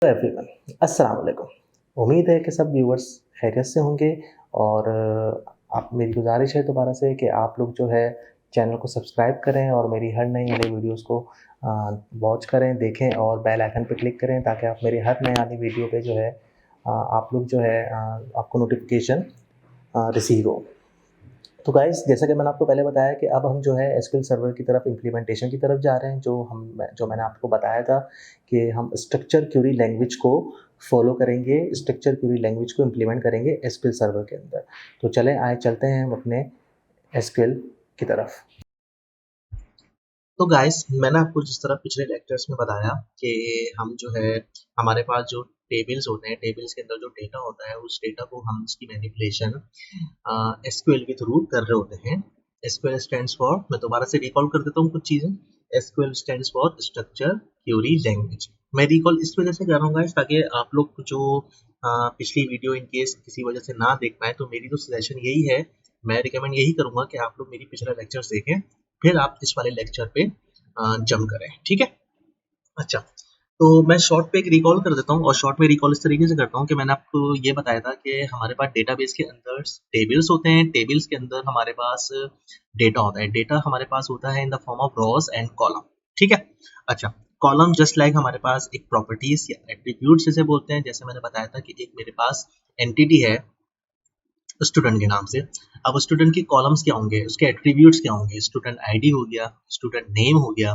Everyone, अस्सलाम वालेकुम। उम्मीद है कि सब व्यूअर्स खैरियत से होंगे और आप मेरी गुज़ारिश है दोबारा से कि आप लोग जो है चैनल को सब्सक्राइब करें और मेरी हर नई वीडियोज़ को वॉच करें, देखें और बेल आइकन पे क्लिक करें ताकि आप मेरी हर नई आने वीडियो पे जो है आप लोग जो है आपको नोटिफ़िकेशन रिसीव हो। तो गाइस जैसा कि मैंने आपको पहले बताया कि अब हम जो है एसक्यूएल सर्वर की तरफ इम्प्लीमेंटेशन की तरफ जा रहे हैं जो मैंने आपको बताया था कि हम स्ट्रक्चर क्वेरी लैंग्वेज को फॉलो करेंगे, स्ट्रक्चर क्वेरी लैंग्वेज को इम्प्लीमेंट करेंगे एसक्यूएल सर्वर के अंदर। तो चलें आए चलते हैं हम अपने एसक्यूएल की तरफ। तो गाइस मैंने आपको जिस तरह पिछले लेक्चर्स में बताया कि हम जो है हमारे पास जो टेबल्स होते हैं, टेबल्स के अंदर जो डेटा होता है उस डेटा को हम उसकी मैनिपुलेशन एसक्यूएल के थ्रू कर रहे होते हैं। एसक्यूएल स्टैंड्स फॉर, मैं दोबारा से रिकॉल कर देता हूँ कुछ चीज़ें। SQL stands for structure query language. मैं रिकॉल इस वजह से कर रहा हूँ गाइस ताकि आप लोग जो पिछली वीडियो इन केस किसी वजह से ना देख पाए, तो मेरी तो सजेशन यही है, मैं रिकमेंड यही करूँगा कि आप लोग मेरी पिछला लेक्चर्स देखें, फिर आप इस वाले लेक्चर पे जंप करें, ठीक है। अच्छा, तो मैं शॉर्ट पे एक रिकॉल कर देता हूँ और शॉर्ट में रिकॉल इस तरीके से करता हूँ कि मैंने आपको ये बताया था कि हमारे पास डेटाबेस के अंदर टेबल्स होते हैं, टेबल्स के अंदर हमारे पास डेटा होता है, डेटा हमारे पास होता है in the form of rows and column, ठीक है। अच्छा, कॉलम जस्ट लाइक हमारे पास एक प्रॉपर्टीज या एट्रीब्यूट्स जैसे बोलते हैं, जैसे मैंने बताया था कि एक मेरे पास एंटिटी है स्टूडेंट के नाम से। अब स्टूडेंट के कॉलम्स क्या होंगे, उसके एट्रीब्यूट्स क्या होंगे, स्टूडेंट आईडी हो गया, स्टूडेंट नेम हो गया,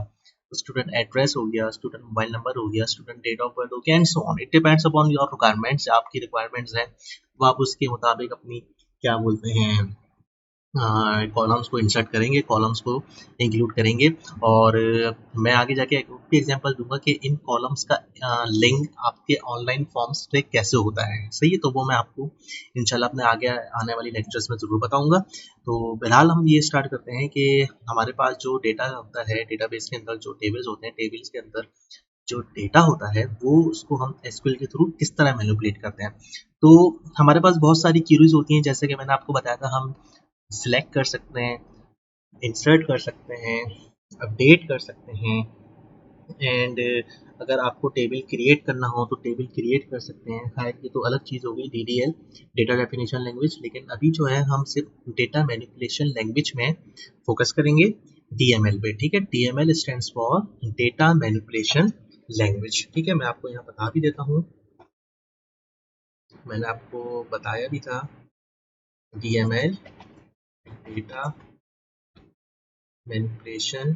स्टूडेंट एड्रेस हो गया, स्टूडेंट मोबाइल नंबर हो गया, स्टूडेंट डेट ऑफ बर्थ हो गया and so on. It depends upon your requirements, आपकी रिक्वायरमेंट्स हैं, वो आप उसके मुताबिक अपनी क्या बोलते हैं कॉलम्स को इंसर्ट करेंगे, कॉलम्स को इंक्लूड करेंगे। और मैं आगे जाके एक एग्जांपल दूंगा कि इन कॉलम्स का लिंक आपके ऑनलाइन फॉर्म्स पे कैसे होता है, सही है। तो वो मैं आपको इंशाल्लाह अपने आगे आने वाली लेक्चर्स में ज़रूर बताऊंगा। तो फिलहाल हम ये स्टार्ट करते हैं कि हमारे पास जो डेटा होता है, डेटाबेस के अंदर जो टेबल्स होते हैं, टेबल्स के अंदर जो डेटा होता है वो उसको हम एसक्यूएल के थ्रू किस तरह मैनिपुलेट करते हैं। तो हमारे पास बहुत सारी क्वेरीज होती हैं, जैसे कि मैंने आपको बताया था, हम सिलेक्ट कर सकते हैं, इंसर्ट कर सकते हैं, अपडेट कर सकते हैं एंड अगर आपको टेबल क्रिएट करना हो तो टेबल क्रिएट कर सकते हैं। खैर ये तो अलग चीज़ होगी, डीडीएल, डेटा डेफिनेशन लैंग्वेज। लेकिन अभी जो है हम सिर्फ डेटा मैनिपुलेशन लैंग्वेज में फोकस करेंगे, डीएमएल पे, ठीक है। DML stands for data manipulation language, ठीक है। मैं आपको यहाँ बता भी देता हूँ, मैंने आपको बताया भी था, डीएमएल डेटा मैनिपुलेशन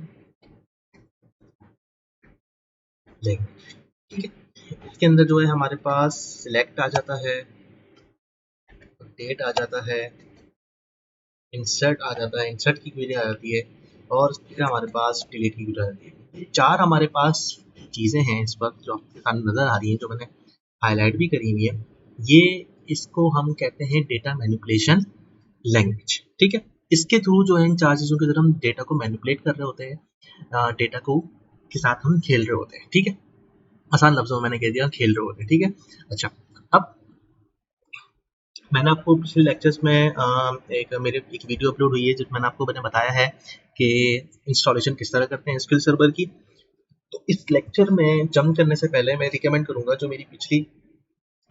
लैंग्वेज, ठीक है। इसके अंदर जो है हमारे पास सिलेक्ट आ जाता है, अपडेट आ जाता है, इंसर्ट आ जाता है, इंसर्ट की क्वेरी आ जाती है और फिर हमारे पास डिलीट की क्वेरी आ जाती है। ये चार हमारे पास चीज़ें हैं इस वक्त जो आपके सामने नज़र आ रही हैं, जो मैंने हाईलाइट भी करी हुई है। ये इसको हम कहते हैं डेटा मैनिपुलेशन लैंग्वेज, ठीक है। इसके थ्रू जो है इन चार चीज़ों के अंदर हम डेटा को मैनिपुलेट कर रहे होते हैं, डेटा को के साथ हम खेल रहे होते हैं, ठीक है। आसान लफ्जों में मैंने कह दिया खेल रहे होते हैं, ठीक है। अच्छा, अब मैंने आपको पिछले लेक्चर्स में एक वीडियो अपलोड हुई है जिसमें मैंने बताया है कि इंस्टॉलेशन किस तरह करते हैं एसक्यूएल सर्वर की। तो इस लेक्चर में जंप करने से पहले मैं रिकमेंड करूंगा जो मेरी पिछली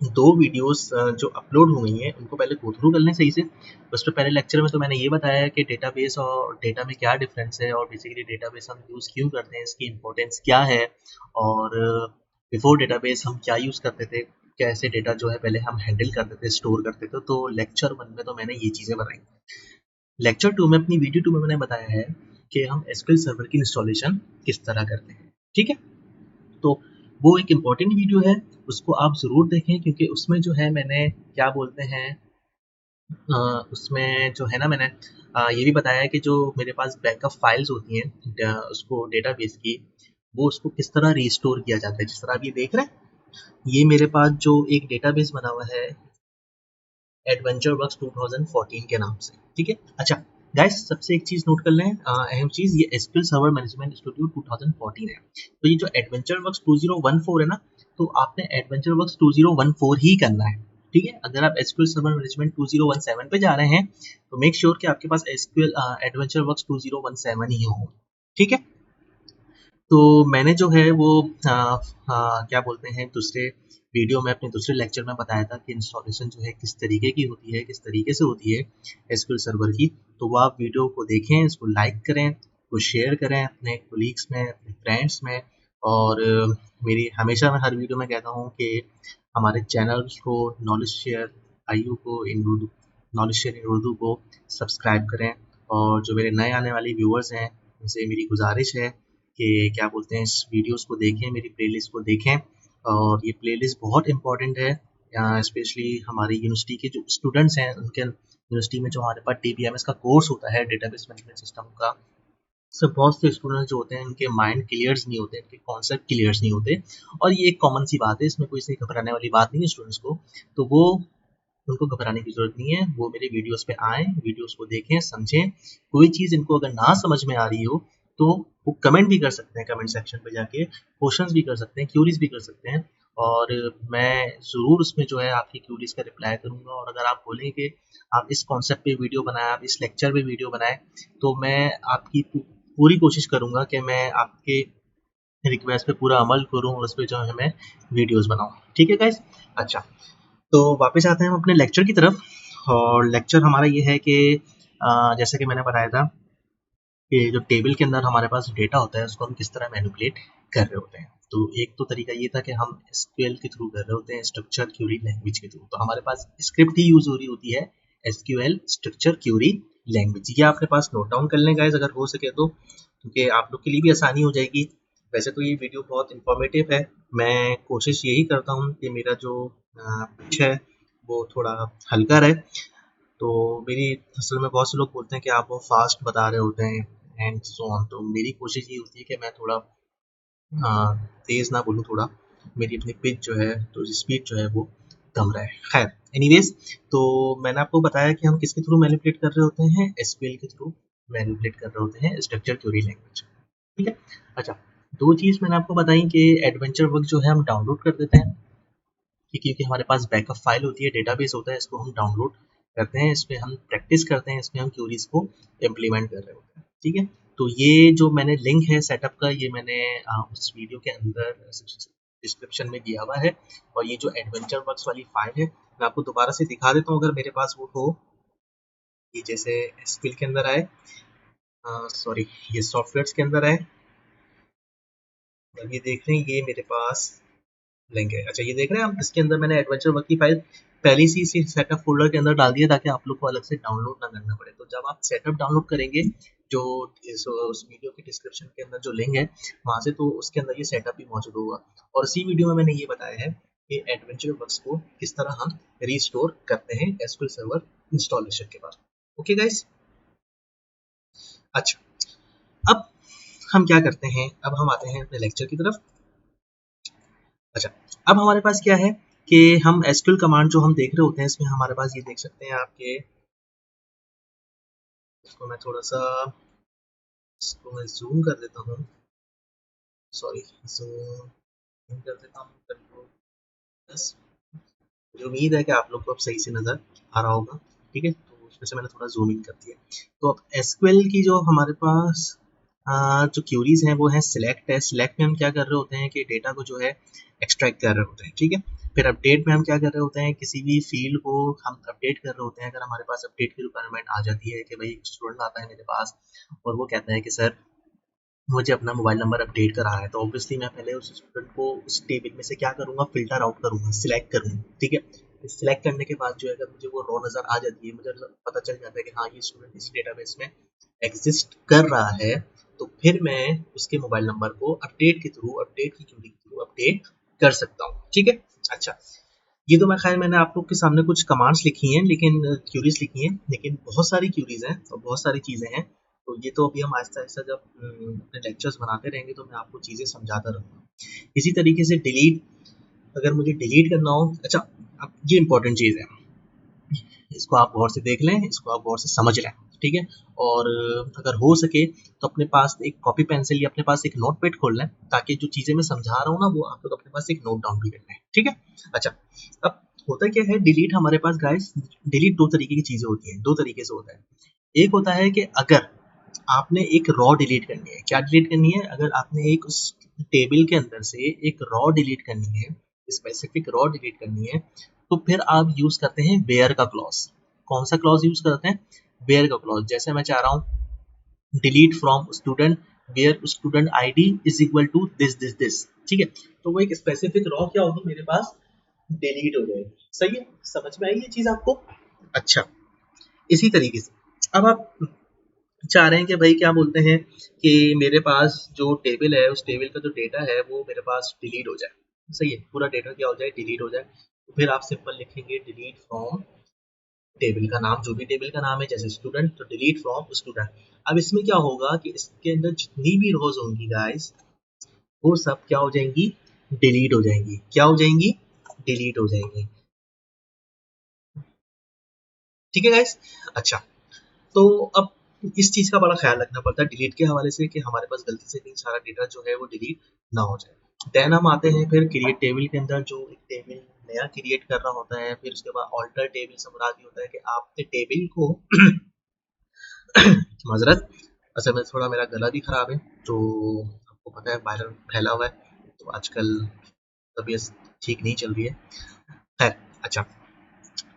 दो वीडियोस जो अपलोड हुई हैं उनको पहले गो थ्रू कर लें सही से। उसमें पहले लेक्चर में तो मैंने ये बताया है कि डेटाबेस और डेटा में क्या डिफरेंस है और बेसिकली डेटाबेस हम यूज़ क्यों करते हैं, इसकी इंपॉर्टेंस क्या है, और बिफोर डेटाबेस हम क्या यूज़ करते थे, कैसे डेटा जो है पहले हम हैंडल करते थे, स्टोर करते थे। तो लेक्चर 1 में तो मैंने ये चीज़ें बताई। लेक्चर 2 में, अपनी वीडियो 2 में मैंने बताया है कि हम एसक्यूएल सर्वर की इंस्टॉलेशन किस तरह करते हैं, ठीक है। तो वो एक इम्पॉर्टेंट वीडियो है, उसको आप ज़रूर देखें क्योंकि उसमें जो है मैंने क्या बोलते हैं उसमें जो है ना मैंने ये भी बताया है कि जो मेरे पास बैकअप फाइल्स होती हैं उसको डेटाबेस की, वो उसको किस तरह रिस्टोर किया जाता है। जिस तरह आप ये देख रहे हैं, ये मेरे पास जो एक डेटाबेस बना हुआ है एडवेंचर वर्क्स 2014 के नाम से, ठीक है। अच्छा गाइस, सबसे एक चीज नोट कर लें, अहम चीज, ये एसक्यूएल सर्वर मैनेजमेंट स्टूडियो 2014 है। तो ये जो एडवेंचर वर्क्स 2014 है ना, तो आपने एडवेंचर वर्क्स 2014 ही करना है, ठीक है। अगर आप एसक्यूएल सर्वर मैनेजमेंट 2017 पे जा रहे हैं तो मेक श्योर कि आपके पास एसक्यूएल एडवेंचर वर्क्स 2017 ही हो, ठीक है। तो मैंने जो है वो क्या बोलते हैं दूसरे वीडियो में अपने दूसरे लेक्चर में बताया था कि इंस्टॉलेशन जो है किस तरीके की होती है, किस तरीके से होती है एसक्यूएल सर्वर की। तो वो आप वीडियो को देखें, इसको लाइक करें, इसको शेयर करें अपने कोलीग्स में, अपने फ्रेंड्स में। और मेरी हमेशा मैं हर वीडियो में कहता हूँ कि हमारे चैनल को नॉलेज शेयर आईयू को in Urdu knowledge share in Urdu को सब्सक्राइब करें। और जो मेरे नए आने वाले व्यूअर्स हैं उनसे मेरी गुजारिश है कि क्या बोलते हैं इस वीडियोस को देखें, मेरी प्लेलिस्ट को देखें। और ये प्लेलिस्ट बहुत इंपॉर्टेंट है, स्पेशली हमारी यूनिवर्सिटी के जो स्टूडेंट्स हैं उनके यूनिवर्सिटी में जो हमारे पास DBMS का कोर्स होता है, डेटाबेस मैनेजमेंट सिस्टम का। सो बहुत से स्टूडेंट्स जो होते हैं उनके माइंड क्लियर्स नहीं होते, उनके कॉन्सेप्ट क्लियर्स नहीं होते। और ये एक कॉमन सी बात है, इसमें कोई से घबराने वाली बात नहीं है स्टूडेंट्स को। तो वो उनको घबराने की जरूरत नहीं है, वो मेरे वीडियोस पे आएँ, वीडियोस को देखें, समझें। कोई चीज़ इनको अगर ना समझ में आ रही हो तो वो कमेंट भी कर सकते हैं, कमेंट सेक्शन पे जाके क्वेश्चंस भी कर सकते हैं, क्यूरीज भी कर सकते हैं। और मैं ज़रूर उसमें जो है आपकी क्यूरीज का रिप्लाई करूँगा। और अगर आप बोलें कि आप इस कॉन्सेप्ट पे वीडियो बनाएं, आप इस लेक्चर पे वीडियो बनाएं, तो मैं आपकी पूरी कोशिश करूँगा कि मैं आपके रिक्वेस्ट पे पूरा अमल करूँ और उस पे जो है मैं वीडियोस बनाऊँ। ठीक है गाइस? अच्छा, तो वापस आते हैं हम अपने लेक्चर की तरफ। और लेक्चर हमारा ये है कि जैसे कि मैंने बताया था कि जो टेबल के अंदर हमारे पास डेटा होता है उसको हम किस तरह मैनिपुलेट कर रहे होते हैं। तो एक तो तरीका ये था कि हम एसक्यूएल के थ्रू कर रहे होते हैं, स्ट्रक्चर क्यूरी लैंग्वेज के थ्रू। तो हमारे पास स्क्रिप्ट ही यूज हो रही होती है, एसक्यूएल स्ट्रक्चर क्यूरी लैंग्वेज। ये आपके पास नोट डाउन कर लें गाइस अगर हो सके तो, क्योंकि आप लोग के लिए भी आसानी हो जाएगी। वैसे तो ये वीडियो बहुत इंफॉर्मेटिव है, मैं कोशिश यही करता हूँ कि मेरा जो पिच है वो थोड़ा हल्का रहे। तो मेरी असल में बहुत से लोग बोलते हैं कि आप बहुत फास्ट बता रहे होते हैं एंड सो ऑन। तो मेरी कोशिश ये होती है कि मैं थोड़ा तेज़ ना बोलूँ, थोड़ा मेरी अपनी पिच जो है तो स्पीड जो है वो कम रहे। खैर एनीवेज, तो मैंने आपको बताया कि हम किसके थ्रू मैनिपुलेट कर रहे होते हैं, एसक्यूएल के थ्रू मैनिपुलेट कर रहे होते हैं, स्ट्रक्चर क्यूरी लैंग्वेज। ठीक है? अच्छा, दो चीज़ मैंने आपको बताई कि एडवेंचर वर्क जो है हम डाउनलोड कर देते हैं क्योंकि हमारे पास बैकअप फाइल होती है, डेटाबेस होता है, इसको हम डाउनलोड करते हैं, इस पे हम प्रैक्टिस करते हैं, इसमें हम क्यूरीज को इम्प्लीमेंट कर रहे होते हैं। ठीक है? तो ये जो मैंने लिंक है सेटअप का, ये मैंने उस वीडियो के अंदर डिस्क्रिप्शन में दिया हुआ है। और ये जो एडवेंचर वर्क्स वाली फाइल है मैं आपको दोबारा से दिखा देता हूँ अगर मेरे पास वो हो। ये जैसे एसक्यूएल के अंदर आए, सॉरी ये सॉफ्टवेयर के अंदर आए, ये देख रहे हैं ये मेरे पास लिंक है। अच्छा, ये देख रहे हैं आप, इसके अंदर मैंने एडवेंचर वर्क की फाइल पहले से इसी सेटअप फोल्डर के अंदर डाल दिया ताकि आप लोग को अलग से डाउनलोड ना करना पड़े। तो जब आप सेटअप डाउनलोड करेंगे, जो उस वीडियो के डिस्क्रिप्शन के अंदर जो लिंक है वहाँ से, तो उसके अंदर ये सेटअप भी मौजूद होगा। और इसी वीडियो में मैंने ये बताया है कि एडवेंचर वर्क्स को किस तरह हम रीस्टोर करते हैं एसक्यूएल सर्वर इंस्टॉलेशन के बाद। Okay guys? अच्छा, अब हम क्या करते हैं, अब हम आते हैं अपने लेक्चर की तरफ। अच्छा, अब हमारे पास क्या है कि हम एसक्यूएल कमांड जो हम देख रहे होते हैं, इसमें हमारे पास ये देख सकते हैं आपके, इसको मैं थोड़ा सा इसको मैं जूम कर देता हूँ, सॉरी जूम इन कर देता हूँ, कंट्रोल प्लस। मुझे उम्मीद है कि आप लोग को अब सही से नज़र आ रहा होगा। ठीक है? तो उसमें से मैंने थोड़ा जूम इन कर दिया। तो अब एसक्यूएल की जो हमारे पास जो क्यूरीज हैं वो है सिलेक्ट है। सिलेक्ट में हम क्या कर रहे होते हैं कि डेटा को जो है एक्सट्रैक्ट कर रहे होते हैं। ठीक है? फिर अपडेट में हम क्या कर रहे होते हैं, किसी भी फील्ड को हम अपडेट कर रहे होते हैं। अगर हमारे पास अपडेट की रिक्वायरमेंट आ जाती है कि भाई स्टूडेंट आता है मेरे पास और वो कहता है कि सर मुझे अपना मोबाइल नंबर अपडेट करा है, तो ऑब्वियसली मैं पहले उस स्टूडेंट को उस टेबल में से क्या करूँगा, फ़िल्टर आउट करूँगा, सिलेक्ट करूँगा। ठीक है? सिलेक्ट करने के बाद जो है अगर मुझे वो रो नज़र आ जाती है, मुझे पता चल जाता है कि हाँ ये स्टूडेंट इस डेटाबेस में एग्जिस्ट कर रहा है, तो फिर मैं उसके मोबाइल नंबर को अपडेट के थ्रू, अपडेट की क्यूरी के थ्रू अपडेट कर सकता हूँ। ठीक है? अच्छा, ये तो मैं खैर मैंने आप लोग के सामने कुछ कमांड्स लिखी हैं, लेकिन क्यूरीज लिखी हैं, लेकिन बहुत सारी क्यूरीज हैं और बहुत सारी चीज़ें हैं। तो ये तो अभी हम आहिस्ता-आहिस्ता जब अपने लेक्चर्स बनाते रहेंगे तो मैं आपको चीज़ें समझाता रहूँगा। इसी तरीके से डिलीट, अगर मुझे डिलीट करना हो, अच्छा अब ये इंपॉर्टेंट चीज़ है, इसको आप गौर से देख लें, इसको आप गौर से समझ लें। ठीक है? और अगर हो सके तो अपने पास एक कॉपी पेंसिल या अपने पास एक नोटपैड खोल लें, ताकि जो चीज़ें मैं समझा रहा हूँ ना वो आप लोग अपने पास एक नोट डाउन भी कर लें। ठीक है? अच्छा, अब होता क्या है, डिलीट हमारे पास गाइस, डिलीट दो तरीके की चीज़ें होती हैं, दो तरीके से होता है। एक होता है कि अगर आपने एक रॉ डिलीट करनी है। क्या डिलीट करनी है? अगर आपने एक उस टेबल के अंदर से एक रॉ डिलीट करनी है, स्पेसिफिक रॉ डिलीट करनी है, तो फिर आप यूज करते हैं वेयर का क्लॉज। कौन सा क्लॉज यूज करते हैं? वेयर का क्लॉज। जैसे मैं चाह रहा हूँ delete from student where student ID is equal to this this this, ठीक है, तो वो एक स्पेसिफिक रॉ क्या होगी मेरे पास, डिलीट हो जाएगी। सही है, समझ में आई ये चीज आपको? अच्छा, इसी तरीके से अब आप चाह रहे हैं कि भाई क्या बोलते हैं कि मेरे पास जो टेबल है उस टेबल का जो डेटा है वो मेरे पास डिलीट हो जाए। सही है, पूरा डेटा क्या हो जाए, डिलीट हो जाए। तो फिर आप सिंपल लिखेंगे डिलीट फ्रॉम टेबल का नाम, जो भी टेबल का नाम है, जैसे स्टूडेंट तो डिलीट फ्रॉम स्टूडेंट। अब इसमें क्या होगा कि इसके अंदर जितनी भी रोज होंगी गाइस, वो सब क्या हो जाएंगी, डिलीट हो जाएंगी। क्या हो जाएंगी? डिलीट हो जाएंगी। ठीक है गाइस। अच्छा, तो अब इस चीज का बड़ा ख्याल रखना पड़ता है डिलीट के हवाले से कि हमारे पास गलती से भी सारा डेटा जो है वो डिलीट ना हो जाए। देन हम आते हैं फिर क्रिएट टेबल के अंदर, जो एक टेबल नया क्रिएट कर रहा होता है। फिर उसके बाद ऑल्टर टेबल से मुराद ये होता है कि आपके टेबल को माजरत, असल में थोड़ा मेरा गला भी खराब है, तो आपको पता है वायरल फैला हुआ है, तो आजकल तबीयत ठीक नहीं चल रही है। खैर, अच्छा,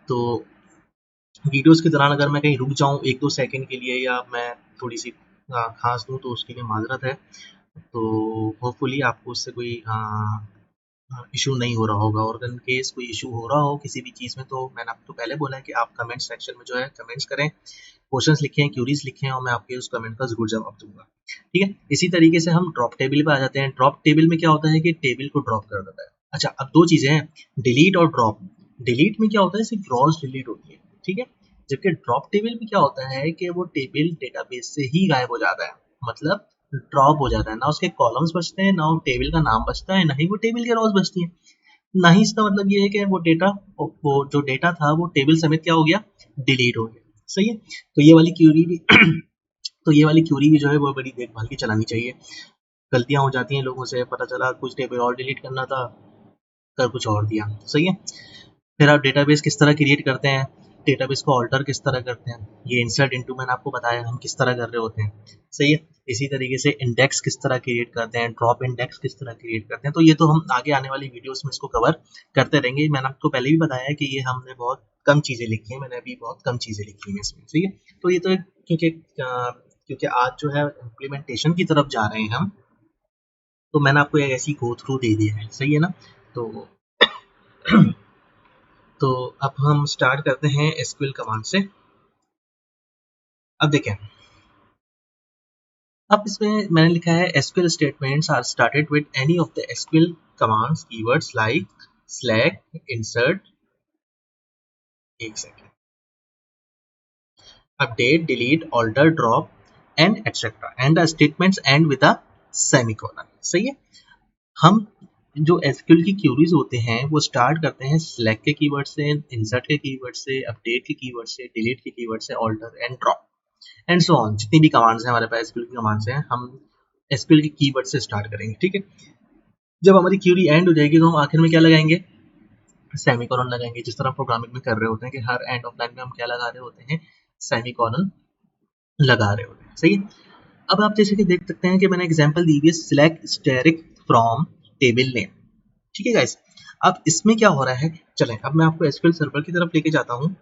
तो वीडियोस के दौरान अगर मैं कहीं रुक जाऊं 1-2 सेकंड के लिए, या मैं थोड़ी सी खांस दूं, तो उसके लिए माजरत है। तो होपफुली आपको उससे कोई इशू नहीं हो रहा होगा, और इन केस कोई इशू हो रहा हो किसी भी चीज़ में, तो मैंने आपको पहले बोला है कि आप कमेंट सेक्शन में जो है कमेंट्स करें, क्वेश्चंस लिखें, क्यूरीज लिखें, और मैं आपके उस कमेंट का जरूर जवाब दूंगा। ठीक है, इसी तरीके से हम ड्रॉप टेबल पे आ जाते हैं। ड्रॉप टेबल में क्या होता है कि टेबल को ड्रॉप कर देता है। अच्छा, अब दो चीजें हैं, डिलीट और ड्रॉप। डिलीट में क्या होता है, सिर्फ रॉज डिलीट होती है, ठीक है, जबकि ड्रॉप टेबल में क्या होता है कि वो टेबल डेटाबेस से ही गायब हो जाता है, मतलब ड्रॉप हो जाता है, ना उसके कॉलम्स बचते हैं, ना वो टेबल का नाम बचता है, ना ही वो टेबल के रॉज बचती हैं। ना ही इसका मतलब ये है कि वो जो डेटा था वो टेबल समेत क्या हो गया, डिलीट हो गया। सही है, तो ये वाली क्यूरी भी तो ये वाली क्यूरी भी जो है वो बड़ी देखभाल की चलानी चाहिए। गलतियां हो जाती हैं लोगों से, पता चला कुछ टेबल और डिलीट करना था, कर कुछ और दिया। सही है, फिर आप डेटाबेस किस तरह क्रिएट करते हैं, डेटाबेस को ऑल्टर किस तरह करते हैं, ये इंसर्ट इनटू मैंने आपको बताया हम किस तरह कर रहे होते हैं। सही है, इसी तरीके से इंडेक्स किस तरह क्रिएट करते हैं, ड्रॉप इंडेक्स किस तरह क्रिएट करते हैं, तो ये तो हम आगे आने वाली वीडियोस में इसको कवर करते रहेंगे। मैंने आपको पहले भी बताया है कि ये हमने बहुत कम चीज़ें लिखी हैं, मैंने अभी बहुत कम चीज़ें लिखी हैं इसमें। ठीक है, तो ये तो क्योंकि आज जो है इम्प्लीमेंटेशन की तरफ जा रहे हैं हम, तो मैंने आपको एक ऐसी गो थ्रू दे दिया है। सही है ना, तो तो अब हम स्टार्ट करते हैं एसक्यूएल कमांड से। अब देखें, अब इसमें मैंने लिखा है SQL statements are started with any of the SQL commands keywords like select, insert, एक second, update, delete, alter, drop and etc. and the statements end with a semicolon। सही है, हम जो एसक्यूएल की क्यूरीज होते हैं वो स्टार्ट करते हैं select के कीवर्ड से, insert के कीवर्ड से, update के कीवर्ड से, delete के कीवर्ड से, alter and drop and so on. जितनी भी कमांड्स हैं हमारे पास एसक्यूएल की कमांड्स हैं, हम एसक्यूएल की कीवर्ड से स्टार्ट करेंगे। ठीक है, जब हमारी क्यूरी एंड हो जाएगी तो हम आखिर में क्या लगाएंगे, सेमीकोलन लगाएंगे, जिस तरह प्रोग्रामिंग में कर रहे होते हैं कि हर एंड ऑफ लाइन में हम क्या लगा रहे होते हैं, सेमीकोलन लगा रहे होते हैं। सही है, अब आप जैसे कि देख सकते हैं कि मैंने एग्जांपल दी हुई है select steric from table name. ठीक है गाइस, अब इसमें क्या हो रहा है, चलें अब मैं आपको एसक्यूएल सर्वर की तरफ लेके जाता हूँ।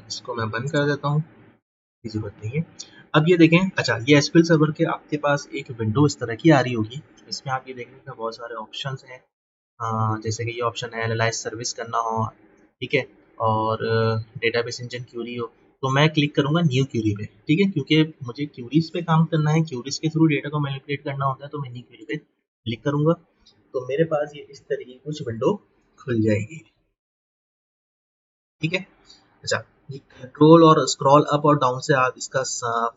इसको मैं बंद कर देता हूँ, की जरूरत नहीं है। अब ये देखें, अच्छा ये एसक्यूएल सर्वर के आपके पास एक विंडो इस तरह की आ रही होगी, इसमें आप ये देखेंगे कि बहुत सारे ऑप्शंस हैं। जैसे कि ये ऑप्शन है एनालाइज सर्विस करना हो, ठीक है, और डेटाबेस इंजन क्यूरी हो, तो मैं क्लिक करूंगा न्यू क्यूरी पे। ठीक है, क्योंकि मुझे क्यूरीज पे काम करना है, क्यूरीज के थ्रू डेटा को मैनिपुलेट करना होता है, तो मैं न्यू क्यूरी पे क्लिक करूंगा, तो मेरे पास ये इस तरह की कुछ विंडो खुल जाएगी। ठीक है, अच्छा, ये कंट्रोल और स्क्रॉल अप और डाउन से आप इसका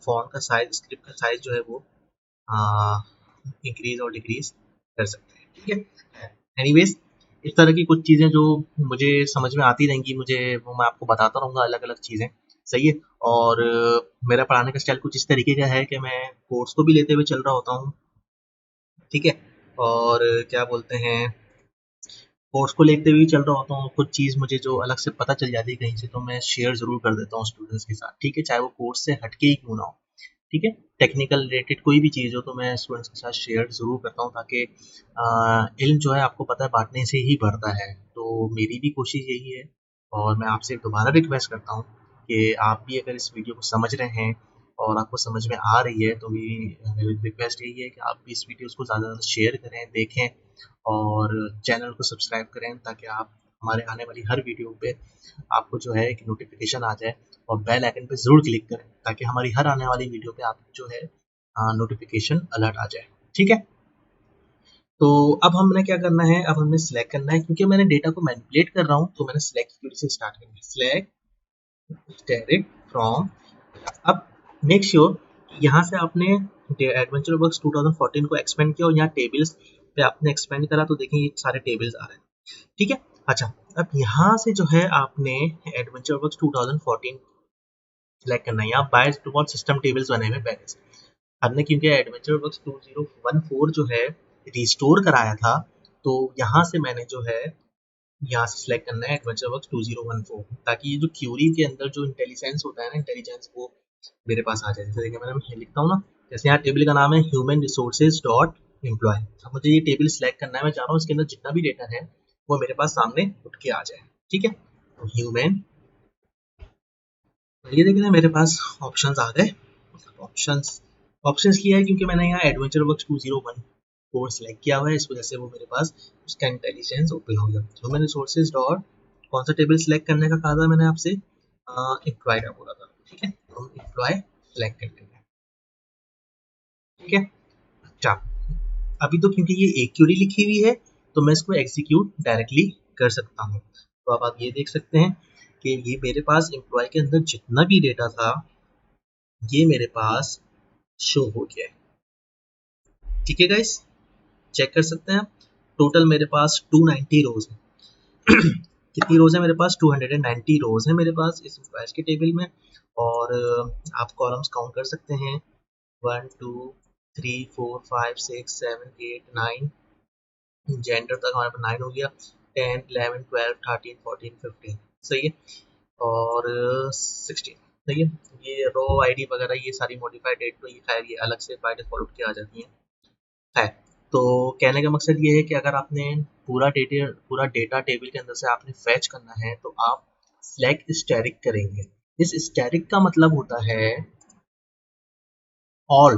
फॉन्ट का साइज, स्क्रिप्ट का साइज जो है वो इंक्रीज और डिक्रीज कर सकते हैं। ठीक है, एनीवेज इस तरह की कुछ चीज़ें जो मुझे समझ में आती रहेंगी, मुझे वो मैं आपको बताता रहूँगा अलग अलग चीज़ें। सही है, और मेरा पढ़ाने का स्टाइल कुछ इस तरीके का है कि मैं कोर्स को भी लेते हुए चल रहा होता हूँ। ठीक है, और क्या बोलते हैं, कोर्स को लेते हुए चल रहा होता हूँ, कुछ चीज़ मुझे जो अलग से पता चल जाती है कहीं से, तो मैं शेयर ज़रूर कर देता हूँ स्टूडेंट्स के साथ, ठीक है, चाहे वो कोर्स से हटके ही क्यों ना हो, ठीक है। टेक्निकल रिलेटेड कोई भी चीज़ हो तो मैं स्टूडेंट्स के साथ शेयर ज़रूर करता हूँ, ताकि इल्म जो है आपको पता है बांटने से ही बढ़ता है। तो मेरी भी कोशिश यही है, और मैं आपसे दोबारा रिक्वेस्ट करता हूँ कि आप भी अगर इस वीडियो को समझ रहे हैं और आपको समझ में आ रही है, तो मेरी रिक्वेस्ट यही है कि आप भी इस वीडियोस को ज़्यादा से ज़्यादा शेयर करें, देखें और चैनल को सब्सक्राइब करें, ताकि आप हमारे आने वाली हर वीडियो पे आपको जो है एक नोटिफिकेशन आ जाए, और बेल आइकन पे ज़रूर क्लिक करें, ताकि हमारी हर आने वाली वीडियो पे आपको जो है नोटिफिकेशन अलर्ट आ जाए, ठीक है। तो अब हमने क्या करना है, अब हमने सिलेक्ट करना है, क्योंकि मैंने डेटा को मैनिपुलेट कर रहा हूँ, तो मैंने सिलेक्ट क्वेरी से स्टार्ट करना है। सिलेक्ट डायरेक्ट फ्रॉम, अब मेक श्योर यहाँ से आपने एडवेंचर वर्क्स 2014 को एक्सपेंड किया और यहाँ टेबल्स पे आपने एक्सपेंड करा, तो देखिए ये सारे टेबल्स आ रहे हैं, ठीक है। अच्छा, अब यहाँ से जो है आपने एडवेंचर वर्क्स 2014 सिलेक्ट करना है। यहाँ बाय डिफॉल्ट सिस्टम टेबल्स बने हुए पहले से, हमने क्योंकि एडवेंचर वर्क्स 2014 जो है रिस्टोर कराया था, तो यहाँ से मैंने जो है यहाँ से सिलेक्ट करना है एडवेंचर वर्क्स 2014, ताकि ये जो क्यूरी के अंदर जो इंटेलिजेंस होता है ना, इंटेलिजेंस वो मेरे पास आ जाए। जैसे देखिए मैंने लिखता हूँ ना, जैसे यहाँ टेबल का नाम है ह्यूमन रिसोर्सेज डॉट एम्प्लॉय। अब मुझे ये टेबल सिलेक्ट करना है, मैं चाह रहा हूँ इसके अंदर जितना भी डेटा है वो मेरे पास सामने उठ के आ जाए, ठीक है। तो ह्यूमन, ये देखिए मेरे पास ऑप्शंस आ गए। ऑप्शंस लिया है क्योंकि मैंने यहाँ एडवेंचर वर्क्स 201 कोड सेलेक्ट किया हुआ है, इस वजह से वो मेरे पास उसका इंटेलिजेंस ओपन हो गया। ह्यूमन रिसोर्सेज डॉट कौन सा टेबल सिलेक्ट करने का कहा था मैंने आपसे, एम्प्लॉय का बोला था, ठीक है। तो हम एम्प्लॉय सेलेक्ट कर लेंगे, ठीक है। अच्छा, अभी तो क्योंकि ये एक क्यूरी लिखी हुई है, तो मैं इसको एग्जीक्यूट डायरेक्टली कर सकता हूँ। तो अब आप ये देख सकते हैं कि ये मेरे पास एम्प्लॉय के अंदर जितना भी डेटा था ये मेरे पास शो हो गया है, ठीक है गाइस, चेक कर सकते हैं आप। टोटल मेरे पास 290 रोज है। कितनी रोज है मेरे पास, 290 रोज है मेरे पास इस एम्प्लॉयज के टेबल में। और आप कॉलम्स काउंट कर सकते हैं, 1 2 3 4 5 6 7 8 9, जेंडर तक हमारे पास 9 हो गया, 10 11 12 13 14 15, सही है, और 16, सही है। ये रो आईडी वगैरह ये सारी मॉडिफाइड डेट तो ये खैर ये अलग से बाय डिफॉल्ट के आ जाती हैं, है। तो कहने का मकसद ये है कि अगर आपने पूरा डेटा टेबल के अंदर से आपने फैच करना है, तो आप सिलेक्ट स्टैटिक करेंगे। इस स्टैटिक का मतलब होता है ऑल,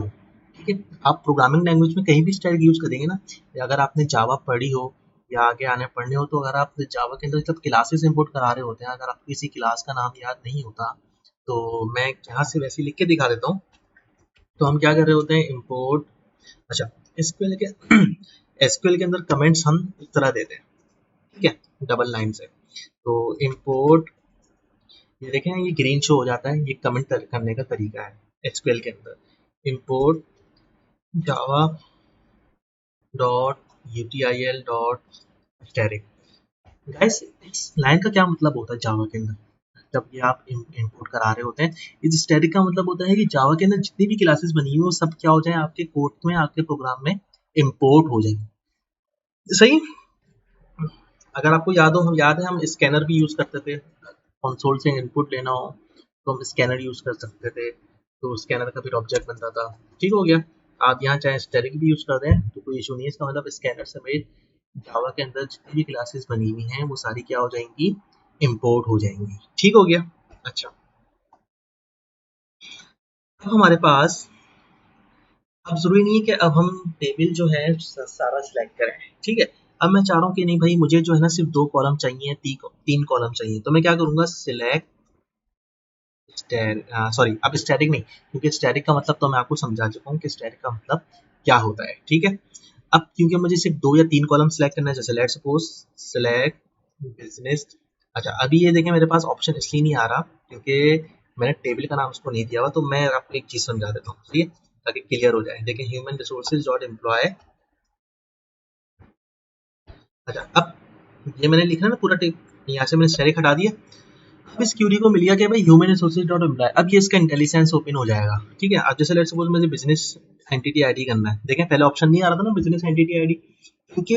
ठीक है। आप प्रोग्रामिंग लैंग्वेज में कहीं भी स्टैटिक यूज करेंगे ना, या अगर आपने जावा पढ़ी हो या आगे आने पढ़ने हो, तो अगर आप जावा के अंदर जब क्लासेस इंपोर्ट करा रहे होते हैं, अगर आपको किसी क्लास का नाम याद नहीं होता, तो मैं यहाँ से वैसे लिख के दिखा देता हूँ। तो हम क्या कर रहे होते हैं, इंपोर्ट, अच्छा, एसक्यूएल के एसक्यूएल के अंदर कमेंट्स हम इस तरह देते हैं, ठीक है, डबल लाइन से। तो इंपोर्ट, ये देखें ये ग्रीन शो हो जाता है, ये कमेंट करने का तरीका है एसक्यूएल के अंदर। Import Java dot UTIL dot static. Guys इस लाइन का क्या मतलब होता है जावा के अंदर, जब ये आप इंपोर्ट करा रहे होते हैं, इस स्टैटिक का मतलब होता है कि जावा के अंदर जितनी भी क्लासेस बनी हुई वो सब क्या हो जाए, आपके कोड में आपके प्रोग्राम में इंपोर्ट हो जाए, सही। अगर आपको याद है हम स्कैनर भी यूज करते थे, कंसोल से इनपुट लेना हो तो हम स्कैनर यूज कर सकते थे, तो स्कैनर का फिर ऑब्जेक्ट बनता था, ठीक हो गया। आप यहाँ चाहे स्टैटिक भी यूज कर दें तो कोई इशू नहीं है, इसका मतलब स्कैनर समेत जावा के अंदर जितनी भी क्लासेस बनी हुई हैं वो सारी क्या हो जाएंगी, इम्पोर्ट हो जाएंगी, ठीक हो गया। अच्छा, अब हमारे पास, अब जरूरी नहीं है कि अब हम टेबल जो है सारा सिलेक्ट करें, ठीक है। अब मैं चाह रहा हूँ कि नहीं भाई मुझे जो है ना सिर्फ 2 कॉलम चाहिए, 3 कॉलम चाहिए, तो मैं क्या करूंगा, सिलेक्ट सॉरी, अब स्टैटिक नहीं, क्योंकि स्टैटिक का मतलब तो मैं आपको समझा चुका हूँ कि स्टैटिक का मतलब क्या होता है, ठीक है। अब क्योंकि मुझे सिर्फ 2 या 3 कॉलम सिलेक्ट करना है, जैसे लेट्स सपोज सिलेक्ट बिजनेस। अच्छा, अभी ये देखें मेरे पास ऑप्शन इसलिए नहीं आ रहा क्योंकि मैंने टेबल का नाम उसको नहीं दिया हुआ, तो मैं आपको एक चीज समझा देता हूँ, ठीक है, ताकि क्लियर हो जाए। देखिए ह्यूमन रिसोर्सेज डॉट एम्प्लॉय, अच्छा, अब ये मैंने लिखा ना पूरा टेबल, यहाँ से मैंने स्टैटिक हटा दिया। अब इस क्यूरी को मिल गया कि भाई ह्यूमन रिसोर्सेज डॉट एम्प्लॉय, अब ये इसका इंटेलिजेंस ओपन हो जाएगा, ठीक है। अब जैसे लेट्स सपोज मुझे बिजनेस एंटिटी आईडी करना है, देखें पहले ऑप्शन नहीं आ रहा था ना बिजनेस एंटिटी आईडी, क्योंकि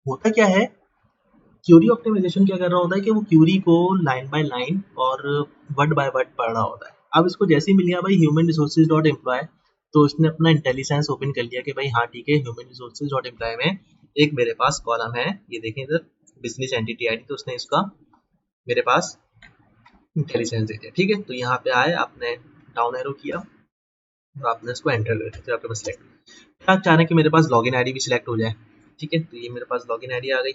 होता क्या है क्यूरी ऑप्टिमाइजेशन क्या कर रहा होता है कि वो क्यूरी को लाइन बाय लाइन और वर्ड बाय वर्ड पढ़ रहा होता है। अब इसको जैसे ही मिल गया भाई ह्यूमन रिसोर्सेज डॉट एम्प्लॉय, तो इसने अपना इंटेलिजेंस ओपन कर लिया कि भाई हाँ ठीक है, ह्यूमन रिसोर्सेज डॉट एम्प्लॉय में एक मेरे पास कॉलम है, ये देखें इधर बिजनेस एंटिटी आईडी, तो उसने इसका मेरे पास इंटेलिजेंस दे दिया। ठीक है, तो यहाँ पे आए, आपने डाउन एरो किया और आपने इसको एंटर कर दिया, फिर आपके पास सिलेक्ट। आप चाह रहे हैं कि मेरे पास लॉगिन आईडी भी सिलेक्ट हो जाए। ठीक है, तो ये मेरे पास लॉगिन आईडी आ गई,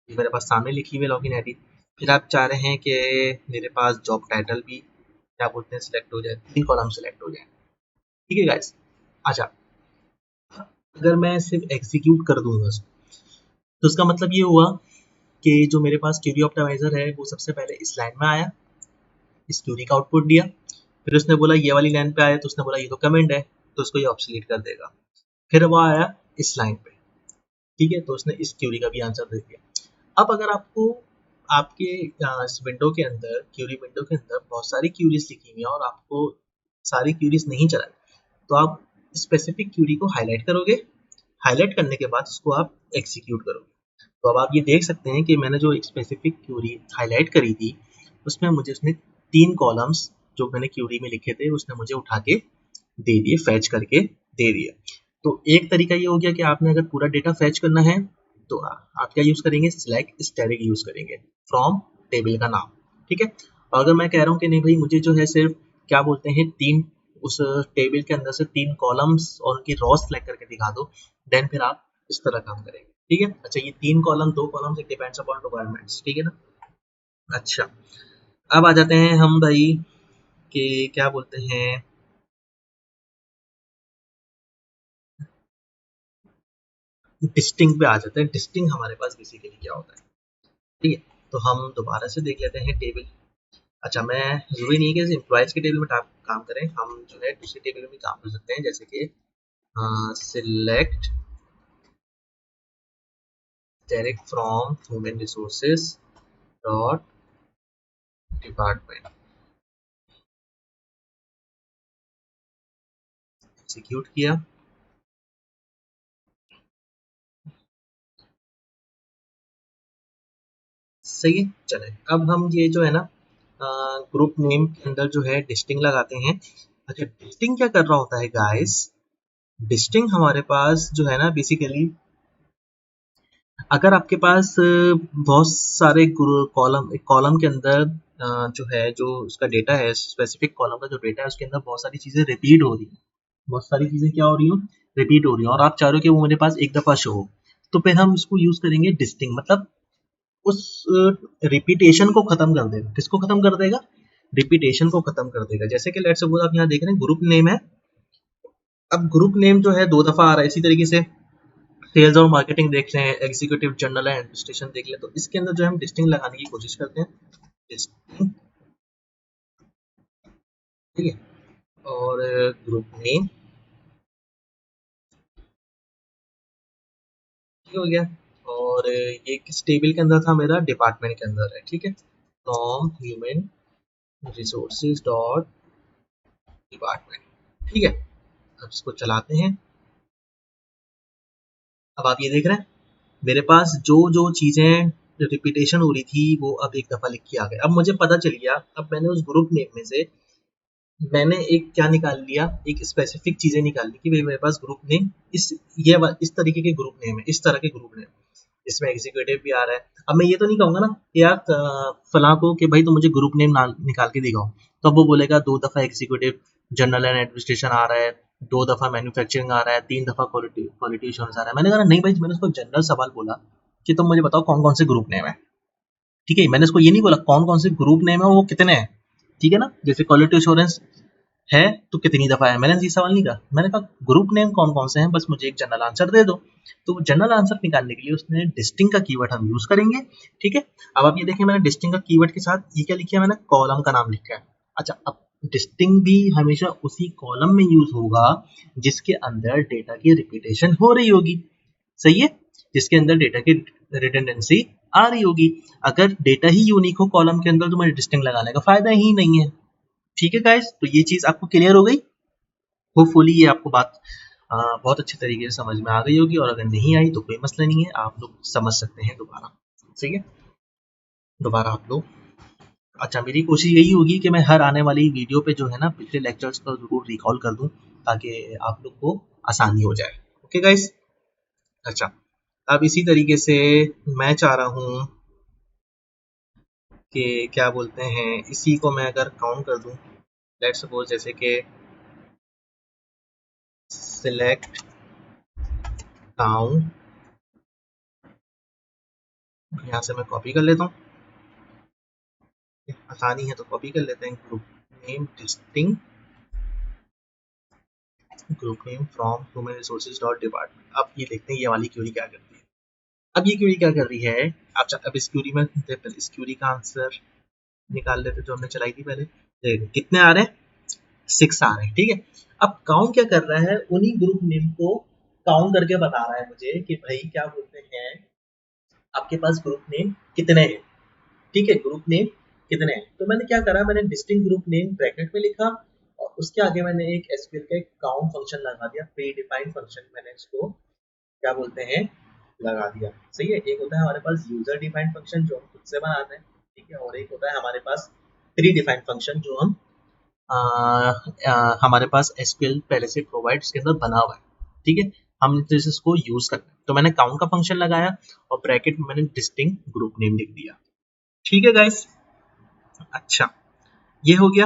ये मेरे पास सामने लिखी हुई लॉगिन आईडी। फिर आप चाह रहे हैं कि मेरे पास जॉब टाइटल भी क्या बोलते हैं सिलेक्ट हो जाए, 3 कॉलम सिलेक्ट हो जाए। ठीक है गाइस, अच्छा अगर मैं सिर्फ एग्जीक्यूट कर दूंगा तो उसका मतलब ये हुआ कि जो मेरे पास क्यूरी ऑप्टिमाइजर है वो सबसे पहले इस लाइन में आया, इस क्यूरी का आउटपुट दिया, फिर उसने बोला ये वाली लाइन पे आया, तो उसने बोला ये तो कमेंट है, तो उसको ये ऑब्सोलीट कर देगा। फिर वो आया इस लाइन पे, ठीक है, तो उसने इस क्यूरी का भी आंसर दे दिया। अब अगर आपको आपके इस विंडो के अंदर, क्यूरी विंडो के अंदर बहुत सारी क्यूरीज लिखी हुई हैं और आपको सारी क्यूरीज नहीं चलानी, तो आप स्पेसिफिक क्यूरी को हाईलाइट करोगे, हाईलाइट करने के बाद उसको आप एग्जीक्यूट करोगे। तो अब आप ये देख सकते हैं कि मैंने जो एक स्पेसिफिक क्यूरी हाईलाइट करी थी उसमें मुझे उसने 3 कॉलम्स जो मैंने क्यूरी में लिखे थे उसने मुझे उठा के दे दिए, फैच करके दे दिए। तो एक तरीका ये हो गया कि आपने अगर पूरा डेटा फैच करना है तो आप क्या यूज करेंगे, सिलेक्ट स्टैटिक यूज करेंगे फ्रॉम टेबल का नाम। ठीक है, और अगर मैं कह रहा हूँ कि नहीं भाई मुझे जो है सिर्फ क्या बोलते हैं 3 उस टेबल के अंदर से 3 कॉलम्स और उनकी रॉ सेलेक्ट करके दिखा दो, देन फिर आप इस तरह काम करेंगे। ठीक है, अच्छा ये 3 column 2 column it depends upon requirements. ठीक है ना, अच्छा अब आ जाते हैं हम भाई कि क्या बोलते हैं डिस्टिंग पे आ जाते हैं। डिस्टिंग हमारे पास बेसिकली क्या होता है, ठीक है, तो हम दोबारा से देख लेते हैं टेबल। अच्छा मैं जरूरी नहीं है कि एम्प्लॉयज के टेबल में काम करें, हम जो है दूसरे टेबल में भी काम कर सकते हैं, जैसे कि select direct from human resources dot department, execute किया। सही है, चले अब हम ये जो है ना ग्रुप नेम के अंदर जो है डिस्टिंग लगाते हैं। अच्छा डिस्टिंग क्या कर रहा होता है गाइस, डिस्टिंग हमारे पास जो है ना बेसिकली अगर आपके पास बहुत सारे कॉलम, एक कॉलम के अंदर जो है जो उसका डेटा है, स्पेसिफिक कॉलम का जो डेटा है उसके अंदर बहुत सारी चीजें रिपीट हो रही हैं, बहुत सारी चीजें क्या हो रही हो, रिपीट हो रही हैं, और आप चाह रहे हो कि वो मेरे पास एक दफा शो हो, तो फिर हम इसको यूज करेंगे डिस्टिंग, मतलब उस रिपीटेशन को खत्म कर देगा। किसको खत्म कर देगा, रिपीटेशन को खत्म कर देगा। जैसे कि लेट्स सपोज आप यहाँ देख रहे हैं ग्रुप नेम है, अब ग्रुप नेम जो है 2 दफा आ रहा है, इसी तरीके से सेल्स और मार्केटिंग देख लें, एग्जीक्यूटिव जनरल एंड एडमिनिस्ट्रेशन देख लें, तो इसके अंदर जो हम डिस्टिंग लगाने की कोशिश करते हैं, डिस्टिंग, ठीक है, और ग्रुप नेम ठीक हो गया, और ये किस टेबल के अंदर था, मेरा डिपार्टमेंट के अंदर है। ठीक है, from human resources dot department. ठीक है, अब इसको चलाते हैं। अब आप ये देख रहे हैं मेरे पास जो जो चीजें रिपीटेशन हो रही थी वो अब एक दफा लिख के आ गए। अब मुझे पता चल गया, अब मैंने उस ग्रुप नेम में से मैंने एक क्या निकाल लिया, एक स्पेसिफिक चीजें निकाल ली कि भाई मेरे पास ग्रुप नेम इस तरीके के ग्रुप नेम है, इस तरह के ग्रुप नेम, इसमें एग्जीक्यूटिव भी आ रहा है। अब मैं ये तो नहीं कहूंगा ना कि यार फलां को कि भाई तो मुझे ग्रुप नेम निकाल के दिखाओ, तो अब वो बोलेगा 2 दफा एग्जीक्यूटिव जनरल एंड एडमिनिस्ट्रेशन आ रहा है, 2 दफा मैन्युफैक्चरिंग आ रहा है, 3 दफा क्वालिटी एश्योरेंस आ रहा है। मैंने कहा नहीं भाई, मैंने उसको जनरल सवाल बोला कि तुम मुझे बताओ कौन कौन से ग्रुप नेम है। ठीक है, मैंने इसको ये नहीं बोला कौन कौन से ग्रुप नेम है वो कितने हैं। ठीक है ना, जैसे क्वालिटी एश्योरेंस है तो कितनी दफा है, मैंने ये सवाल नहीं कहा, मैंने कहा ग्रुप नेम कौन कौन से हैं, बस मुझे एक जनरल आंसर दे दो। तो जनरल आंसर निकालने के लिए उसने डिस्टिंग का कीवर्ड हम यूज करेंगे। ठीक है, अब आप ये देखिए मैंने डिस्टिंग का कीवर्ड के साथ ये क्या लिखा है, मैंने कॉलम का नाम लिखा है। अच्छा अब डिस्टिंग भी हमेशा उसी कॉलम में यूज होगा जिसके अंदर डेटा की रिपीटेशन हो रही होगी। सही है, जिसके अंदर डेटा की रिडंडेंसी आ रही होगी। अगर डेटा ही यूनिक हो कॉलम के अंदर तो मुझे डिस्टिंग लगाने का फायदा ही नहीं है। ठीक है गाइस, तो ये चीज आपको क्लियर हो गई, होपफुली ये आपको बात बहुत अच्छे तरीके से समझ में आ गई होगी, और अगर नहीं आई तो कोई मसला नहीं है, आप लोग समझ सकते हैं दोबारा। सही है। दोबारा आप लोग, अच्छा मेरी कोशिश यही होगी कि मैं हर आने वाली वीडियो पे जो है ना पिछले लेक्चर्स को जरूर रिकॉल कर दूं ताकि आप लोग को आसानी हो जाए। Okay guys. अच्छा, अब इसी तरीके से मैं चाह रहा हूँ कि क्या बोलते हैं, इसी को मैं अगर काउंट कर दूं, लेट्स सपोज जैसे कि सिलेक्ट टाउन, यहाँ से मैं कॉपी कर लेता हूँ, आसानी है तो कॉपी कर लेते हैं। Group name distinct, group name from human resources dot department. अब ये देखते हैं ये वाली क्वेरी क्या करती है। अब ये क्वेरी क्या कर रही है, अच्छा अब इस क्वेरी में इस क्वेरी का आंसर निकाल लेते जो हमने चलाई थी पहले। देखो कितने आ रहे हैं, 6 आ रहे हैं, ठीक है। अब काउंट क्या कर रहा है, उन्हीं ग्रुप नेम को काउंट करके बता रहा है मुझे कि भाई क्या बोलते हैं, आपके पास ग्रुप नेम कितने हैं, ठीक है, ग्रुप नेम कितने हैं। तो मैंने क्या करा, मैंने डिस्टिंक्ट ग्रुप नेम ब्रैकेट में लिखा और उसके आगे मैंने एक एसक्यूएल का एक काउंट फंक्शन लगा दिया, प्री डिफाइंड फंक्शन मैंने इसको क्या बोलते हैं लगा दिया। सही है। एक होता है हमारे पास यूजर डिफाइंड फंक्शन जो हम खुद से बनाते हैं, ठीक है, और एक होता है हमारे पास प्री डिफाइंड फंक्शन जो हम हमारे पास एसक्यूएल पहले से प्रोवाइड उसके अंदर बना हुआ है, ठीक है, हम इसको यूज करते हैं। तो मैंने काउंट का फंक्शन लगाया और ब्रैकेट में मैंने डिस्टिंक्ट ग्रुप नेम लिख दिया, ठीक है गाइस। अच्छा ये हो गया।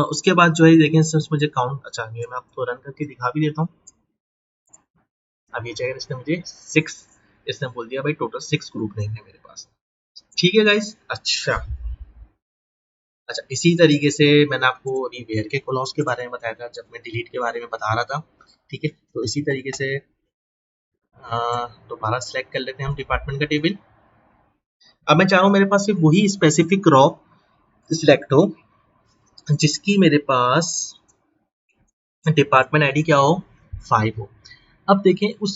उसके बाद जो है देखें सिर्फ मुझे काउंट, अच्छा ये मैं आपको रन करके दिखा भी देता हूँ। अब ये चाहिए, इसने मुझे 6, इसने बोल दिया भाई टोटल 6 ग्रुप नेम है मेरे पास, ठीक है गाइस। अच्छा अच्छा, इसी तरीके से मैंने आपको अभी वेयर के क्लॉज के बारे में बताया था जब मैं डिलीट के बारे में बता रहा था, ठीक है। तो इसी तरीके से दोबारा सेलेक्ट कर लेते हैं हम डिपार्टमेंट का टेबल। अब मैं चाह रहा हूँ मेरे पास सिर्फ वही स्पेसिफिक रॉ सिलेक्ट हो जिसकी मेरे पास डिपार्टमेंट आईडी क्या हो, 5 हो। अब देखें उस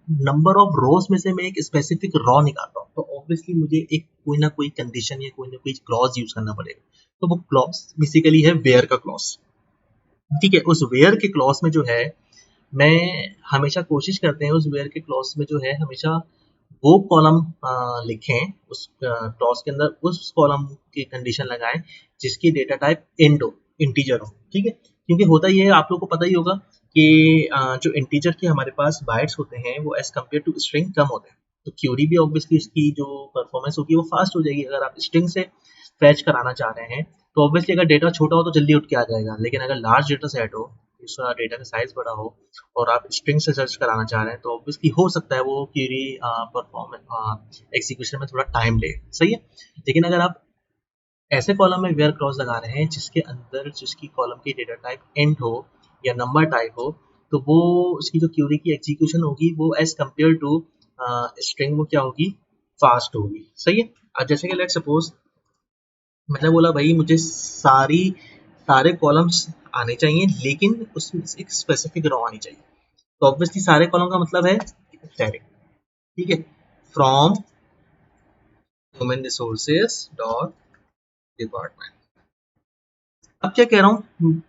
नंबर ऑफ रोज में से मैं एक स्पेसिफिक रॉ निकाल रहा हूँ, तो ऑब्वियसली मुझे एक कोई ना कोई कंडीशन या कोई ना कोई क्लॉज यूज करना पड़ेगा। तो वो क्लॉज बेसिकली है वेयर का क्लॉज, ठीक है। उस वेयर के क्लॉज में जो है मैं हमेशा कोशिश करते हैं उस वेयर के क्लॉज में जो है हमेशा वो कॉलम लिखें उस क्लॉज के अंदर, उस कॉलम की कंडीशन लगाएं जिसकी डेटा टाइप इंट हो, इंटीजर हो, ठीक है। क्योंकि होता ये है, आप लोग को पता ही होगा कि जो इंटीजर के हमारे पास बाइट्स होते हैं वो एज कम्पेयर टू स्ट्रिंग कम होते हैं। तो क्यूरी भी ऑब्वियसली इसकी जो परफॉर्मेंस होगी वो फास्ट हो जाएगी। अगर आप स्ट्रिंग से फैच कराना चाह रहे हैं तो ऑब्वियसली अगर डेटा छोटा हो तो जल्दी उठ के आ जाएगा, लेकिन अगर लार्ज डेटा सेट हो, उसका डेटा का साइज बड़ा हो और आप स्ट्रिंग से सर्च कराना चाह रहे हैं तो ऑब्वियसली हो सकता है वो क्वेरी परफॉर्मेंस एग्जीक्यूशन में थोड़ा टाइम ले, सही है। लेकिन अगर आप ऐसे कॉलम में वेयर क्लॉज लगा रहे हैं जिसके अंदर जिसकी कॉलम की डेटा टाइप इंट हो या नंबर टाइप हो, तो वो उसकी जो क्वेरी की एग्जीक्यूशन होगी वो एज कम्पेयर टू स्ट्रिंग वो क्या होगी, फास्ट होगी, सही है। अब जैसे कि लेट सपोज मैंने बोला भाई मुझे सारे कॉलम्स आने चाहिए लेकिन उसमें से एक स्पेसिफिक रो आनी चाहिए। तो ऑब्वियसली सारे कॉलम का मतलब है डायरेक्ट, ठीक है, from human resources dot department. अब क्या कह रहा हूँ,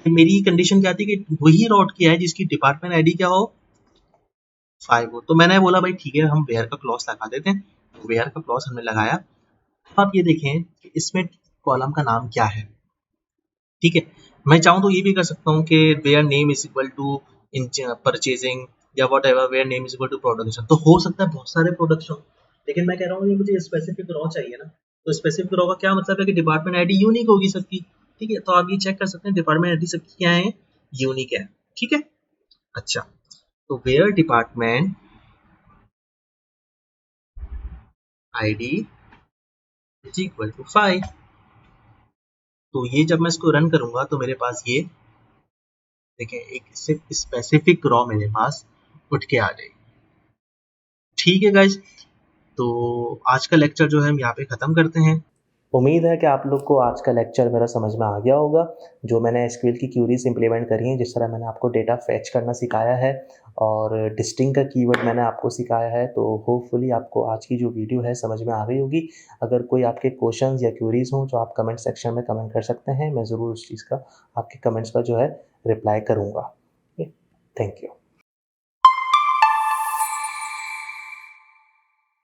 मेरी कंडीशन क्या थी कि वही रॉट किया है जिसकी डिपार्टमेंट आईडी क्या हो, 5 हो। तो मैंने बोला भाई ठीक है हम वेयर का क्लॉज लगा देते हैं। तो वेयर का क्लॉज हमने लगाया। आप ये देखें कि इसमें कॉलम का नाम क्या है, ठीक है। मैं चाहूँ तो ये भी कर सकता हूँ कि where name is equal to purchasing या whatever, where name is equal to production. तो हो सकता है बहुत सारे प्रोडक्शन, लेकिन मैं कह रहा हूँ ये मुझे स्पेसिफिक रॉ चाहिए ना। तो स्पेसिफिक रॉ का क्या मतलब है कि डिपार्टमेंट आईडी यूनिक होगी सबकी, ठीक है। तो आप ये चेक कर सकते हैं डिपार्टमेंट आईडी सबकी क्या है, यूनिक है, ठीक है। अच्छा तो where department ID is equal to 5। तो ये जब मैं इसको रन करूंगा तो मेरे पास ये देखें एक सिर्फ स्पेसिफिक रॉ मेरे पास उठ के आ जाएगी, ठीक है गाइज। तो आज का लेक्चर जो है हम यहाँ पे ख़त्म करते हैं। उम्मीद है कि आप लोग को आज का लेक्चर मेरा समझ में आ गया होगा। जो मैंने एसक्यूएल की क्यूरीज इंप्लीमेंट करी हैं, जिस तरह मैंने आपको डेटा फेच करना सिखाया है और डिस्टिंक्ट का कीवर्ड मैंने आपको सिखाया है, तो होपफुली आपको आज की जो वीडियो है समझ में आ गई होगी। अगर कोई आपके क्वेश्चंस या क्यूरीज हों तो आप कमेंट सेक्शन में कमेंट कर सकते हैं। मैं ज़रूर उस चीज़ का आपके कमेंट्स का जो है रिप्लाई करूँगा। Thank you.